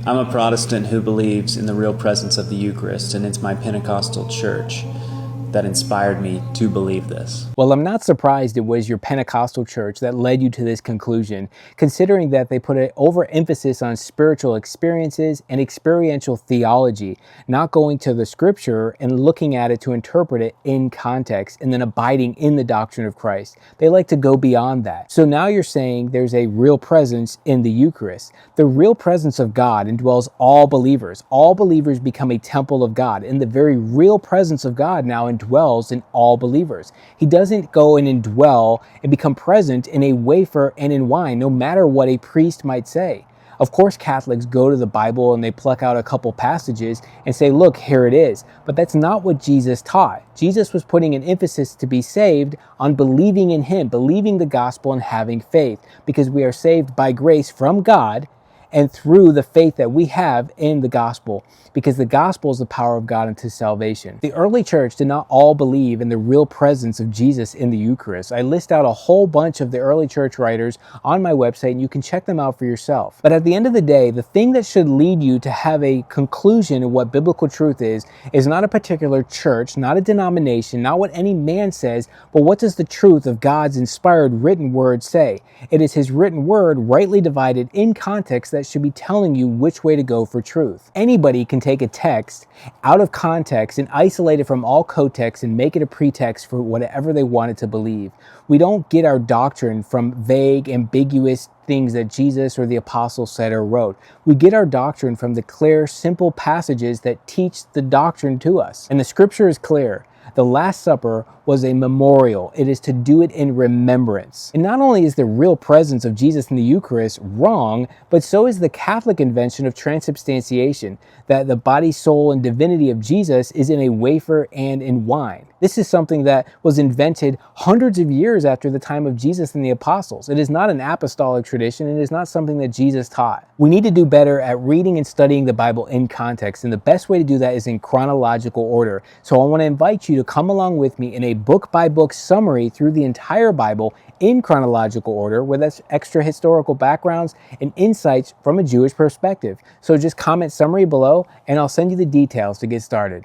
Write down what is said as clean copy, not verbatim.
I'm a Protestant who believes in the real presence of the Eucharist, and it's my Pentecostal church that inspired me to believe this. Well, I'm not surprised it was your Pentecostal church that led you to this conclusion, considering that they put an overemphasis on spiritual experiences and experiential theology, not going to the scripture and looking at it to interpret it in context and then abiding in the doctrine of Christ. They like to go beyond that. So now you're saying there's a real presence in the Eucharist. The real presence of God indwells all believers. All believers become a temple of God, and the very real presence of God now indwells in all believers. He doesn't go and indwell and become present in a wafer and in wine, no matter what a priest might say. Of course, Catholics go to the Bible and they pluck out a couple passages and say, look, here it is. But that's not what Jesus taught. Jesus was putting an emphasis to be saved on believing in Him, believing the gospel and having faith, because we are saved by grace from God and through the faith that we have in the gospel, because the gospel is the power of God unto salvation. The early church did not all believe in the real presence of Jesus in the Eucharist. I list out a whole bunch of the early church writers on my website, and you can check them out for yourself. But at the end of the day, the thing that should lead you to have a conclusion of what biblical truth is not a particular church, not a denomination, not what any man says, but what does the truth of God's inspired written word say? It is His written word, rightly divided in context, that should be telling you which way to go for truth. Anybody can take a text out of context and isolate it from all context and make it a pretext for whatever they want it to believe. We don't get our doctrine from vague, ambiguous things that Jesus or the apostles said or wrote. We get our doctrine from the clear, simple passages that teach the doctrine to us. And the scripture is clear. The Last Supper was a memorial. It is to do it in remembrance. And not only is the real presence of Jesus in the Eucharist wrong, but so is the Catholic invention of transubstantiation, that the body, soul, and divinity of Jesus is in a wafer and in wine. This is something that was invented hundreds of years after the time of Jesus and the apostles. It is not an apostolic tradition. It is not something that Jesus taught. We need to do better at reading and studying the Bible in context, and the best way to do that is in chronological order. So I want to invite you to come along with me in a book-by-book summary through the entire Bible in chronological order, with extra historical backgrounds and insights from a Jewish perspective. So just comment summary below, and I'll send you the details to get started.